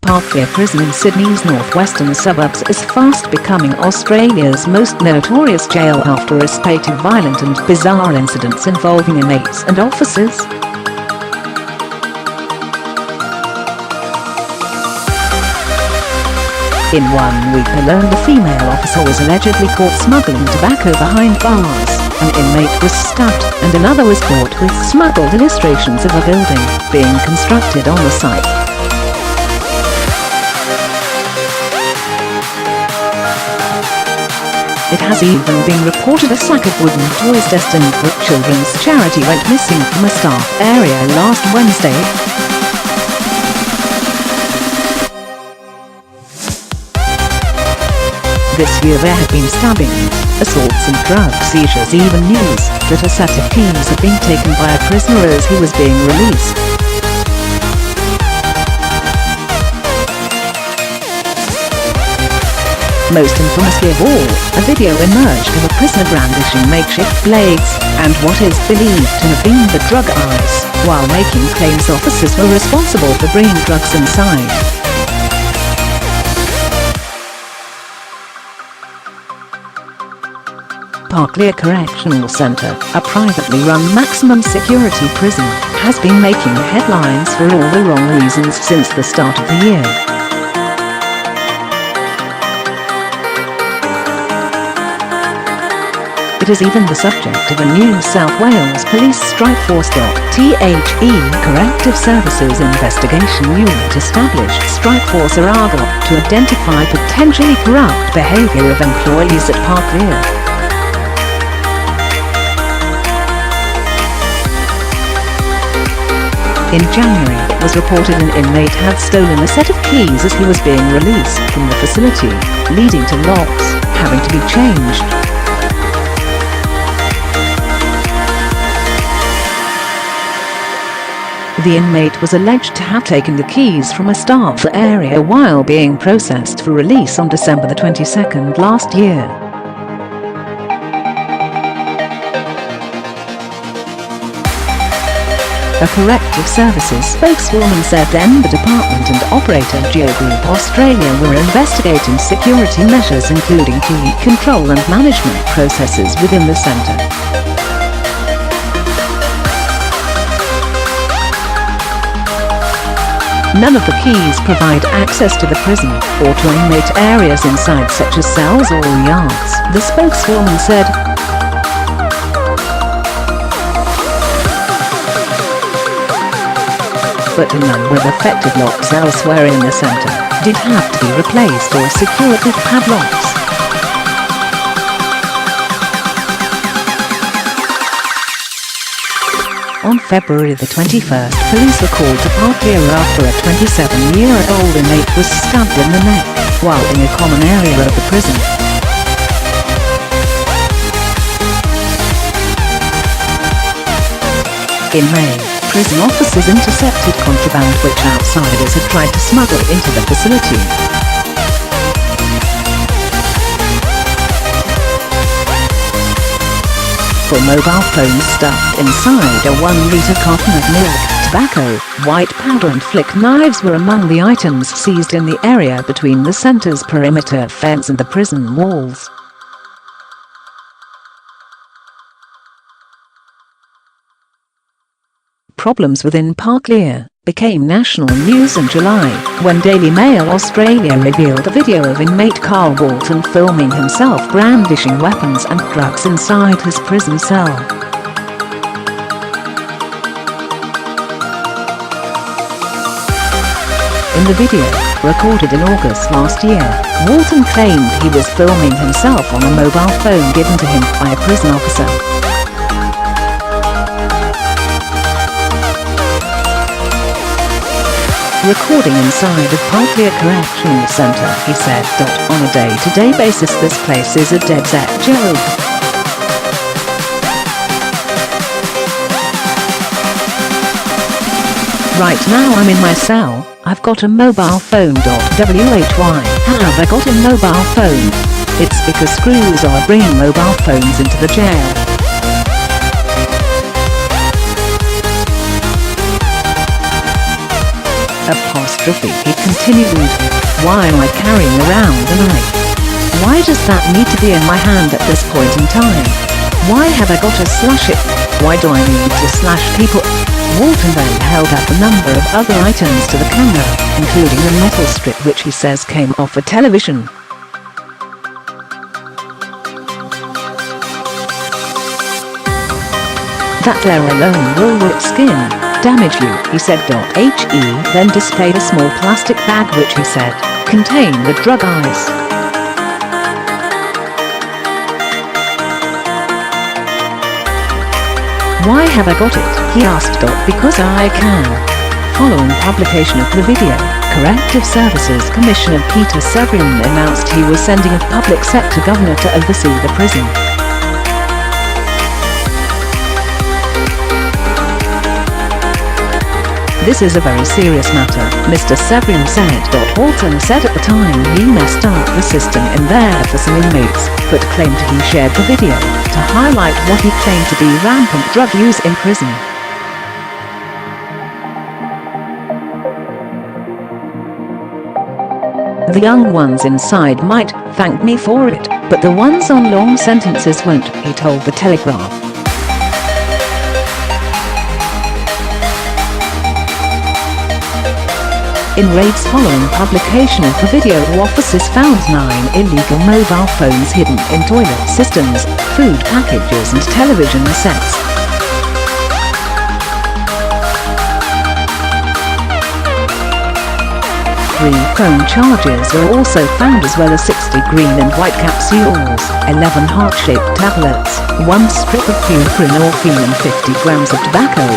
Parklea Prison in Sydney's northwestern suburbs is fast becoming Australia's most notorious jail after a spate of violent and bizarre incidents involving inmates and officers. In 1 week alone, the female officer was allegedly caught smuggling tobacco behind bars, an inmate was stabbed, and another was caught with smuggled illustrations of a building being constructed on the site. It has even been reported a sack of wooden toys destined for children's charity went missing from a staff area last Wednesday. This year there have been stabbings, assaults and drug seizures. Even news that a set of keys had been taken by a prisoner as he was being released. Most infamously of all, a video emerged of a prisoner brandishing makeshift blades and what is believed to have been the drug ice, while making claims officers were responsible for bringing drugs inside. Parklea Correctional Centre, a privately run maximum security prison, has been making headlines for all the wrong reasons since the start of the year. It is even the subject of a New South Wales Police Strike Force.The Corrective Services investigation unit established Strike Force Iraga to identify potentially corrupt behaviour of employees at Parklea. In January, it was reported an inmate had stolen a set of keys as he was being released from the facility, leading to locks having to be changed. The inmate was alleged to have taken the keys from a staff area while being processed for release on December the 22nd last year. A Corrective Services spokeswoman said then the department and operator GEO Group Australia were investigating security measures including key control and management processes within the centre. None of the keys provide access to the prison or to inmate areas inside such as cells or yards, the spokeswoman said. But a number of affected locks elsewhere in the centre did have to be replaced or secured with padlocks. On February the 21st, police were called to Parklea after a 27-year-old inmate was stabbed in the neck while in a common area of the prison. In May, prison officers intercepted contraband which outsiders had tried to smuggle into the facility. For mobile phones stuffed inside a 1-litre carton of milk, tobacco, white powder and flick knives were among the items seized in the area between the centre's perimeter fence and the prison walls. Problems within Parklea became national news in July when Daily Mail Australia revealed a video of inmate Carl Walton filming himself brandishing weapons and drugs inside his prison cell. In the video, recorded in August last year, Walton claimed he was filming himself on a mobile phone given to him by a prison officer. Recording inside of Parklea Correctional Centre, he said, "On a day-to-day basis this place is a dead-set job. Right now I'm in my cell, I've got a mobile phone.Why? How have I got a mobile phone? It's because screws are bringing mobile phones into the jail." He continued, "Why am I carrying around a knife? Why does that need to be in my hand at this point in time? Why have I got to slash it? Why do I need to slash people?" Walton then held up a number of other items to the camera, including a metal strip which he says came off a television. "That there alone will rip skin, damage you," he said.He then displayed a small plastic bag which he said contained the drug ice. "Why have I got it?" he asked. "Because I can." Following publication of the video, Corrective Services Commissioner Peter Severin announced he was sending a public sector governor to oversee the prison. "This is a very serious matter," Mr. Severin said. Walton said at the time he messed up the system in there for some inmates, but claimed he shared the video to highlight what he claimed to be rampant drug use in prison. "The young ones inside might thank me for it, but the ones on long sentences won't," he told The Telegraph. In raids following publication of the video, officers found 9 illegal mobile phones hidden in toilet systems, food packages and television sets. Three prone charges were also found, as well as 60 green and white capsules, 11 heart-shaped tablets, 1 strip of buprenorphine and 50 grams of tobacco.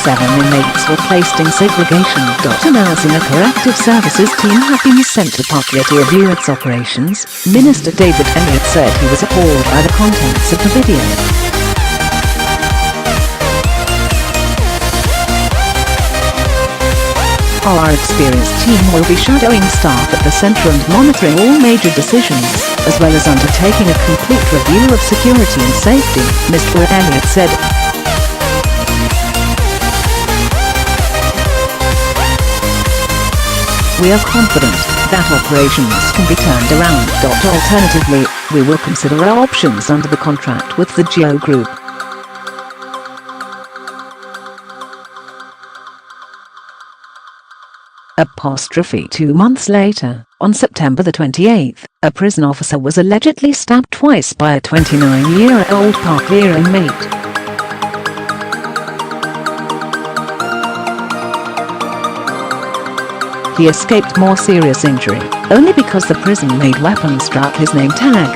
7 inmates were placed in segregation. Announcing a Corrective Services team have been sent to Parklea to review its operations, Minister David Elliott said he was appalled by the contents of the video. "Our experienced team will be shadowing staff at the centre and monitoring all major decisions, as well as undertaking a complete review of security and safety," Mr. Elliott said. "We are confident that operations can be turned around. Alternatively, we will consider our options under the contract with the GEO Group." Apostrophe 2 months later, on September the 28th, a prison officer was allegedly stabbed twice by a 29-year-old Parklea inmate. He escaped more serious injury, only because the prison-made weapon struck his name tag.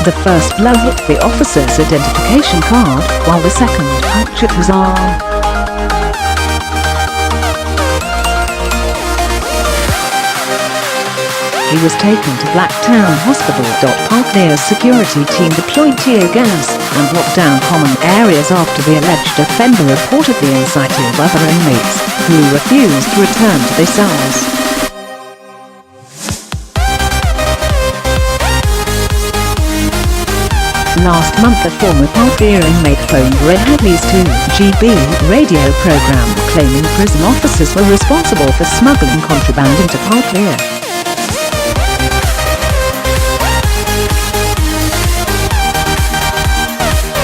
The first blow hit the officer's identification card, while the second punctured his arm. He was taken to Blacktown Hospital. Parklea's security team deployed tear gas and locked down common areas after the alleged offender reportedly incited other inmates, who refused to return to their cells. Last month, a former Parklea inmate phoned Hadley's 2GB radio program claiming prison officers were responsible for smuggling contraband into Parklea.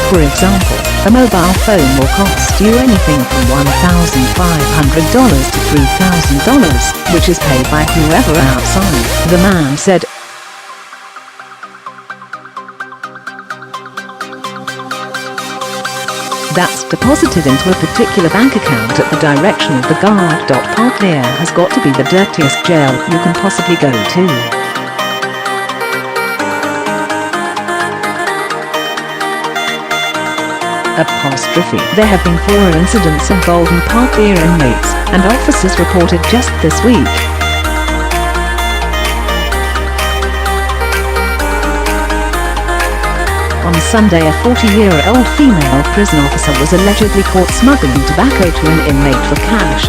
For example, a mobile phone will cost you anything from $1,500 to $3,000, which is paid by whoever outside, the man said. That's deposited into a particular bank account at the direction of the guard. Parklea has got to be the dirtiest jail you can possibly go to. Apostrophe. There have been 4 incidents involving Parklea inmates and officers reported just this week. On Sunday, a 40-year-old female prison officer was allegedly caught smuggling tobacco to an inmate for cash.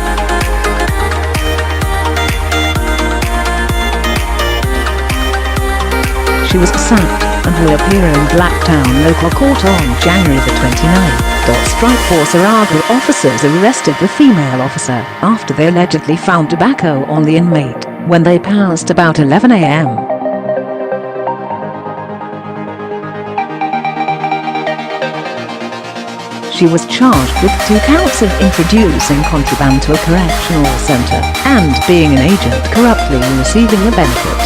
she was sacked and will appear in Blacktown local court on January the 29th. Strike Force Iraga officers arrested the female officer after they allegedly found tobacco on the inmate when they passed about 11 a.m. She was charged with 2 counts of introducing contraband to a correctional centre and being an agent corruptly receiving a benefit.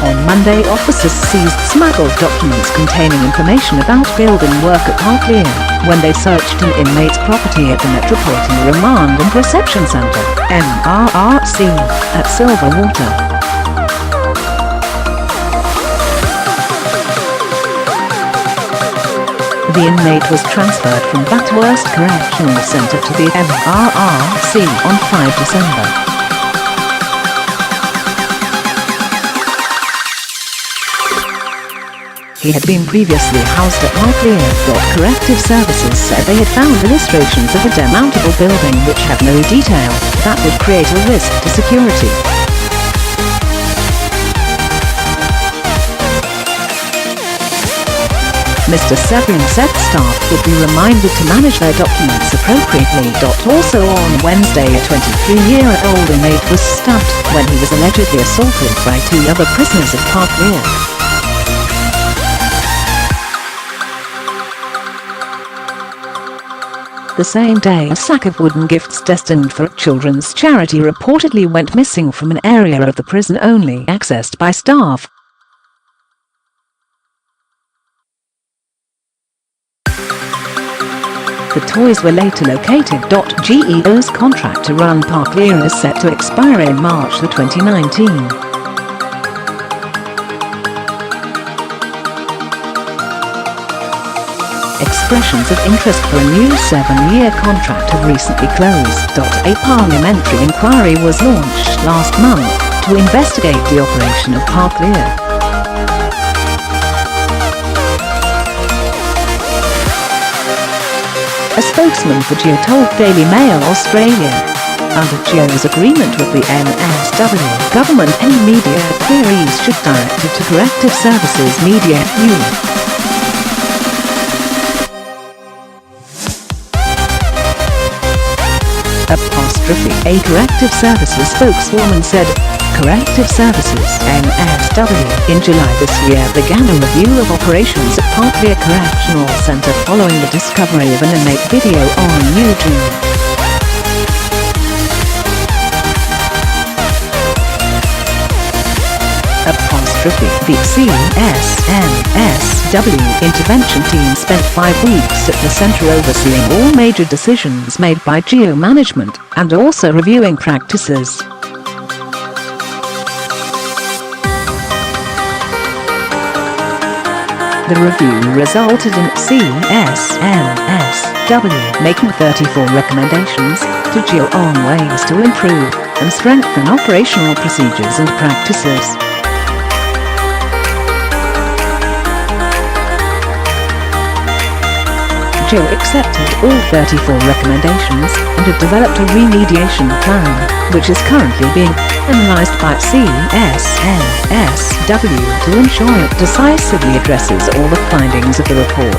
On Monday, officers seized smuggled documents containing information about building work at Parklea when they searched an inmate's property at the Metropolitan Remand and Reception Centre (MRRC) at Silverwater. The inmate was transferred from Bathurst Correctional Centre to the MRRC on 5 December. He had been previously housed at Parklea. Corrective Services said they had found illustrations of a demountable building which had no detail that would create a risk to security. Mr. Severin said staff would be reminded to manage their documents appropriately. Also on Wednesday, a 23-year-old inmate was stabbed when he was allegedly assaulted by 2 other prisoners at Parklea. The same day, a sack of wooden gifts destined for a children's charity reportedly went missing from an area of the prison only accessed by staff. The toys were later located. GEO's contract to run Parklea is set to expire in March 2019. Expressions of interest for a new 7-year contract have recently closed. A parliamentary inquiry was launched last month to investigate the operation of Parklea. A spokesman for GEO told Daily Mail Australia, under GEO's agreement with the NSW, government any media queries should direct it to Corrective Services Media Unit. A Corrective Services spokeswoman said, Corrective Services (NSW) in July this year began a review of operations at Parklea Correctional Centre following the discovery of an inmate video on YouTube. The CSNSW intervention team spent 5 weeks at the centre overseeing all major decisions made by GEO management and also reviewing practices. The review resulted in CSNSW making 34 recommendations to GEO on ways to improve and strengthen operational procedures and practices. GEO accepted all 34 recommendations and had developed a remediation plan, which is currently being analysed by CSNSW to ensure it decisively addresses all the findings of the report.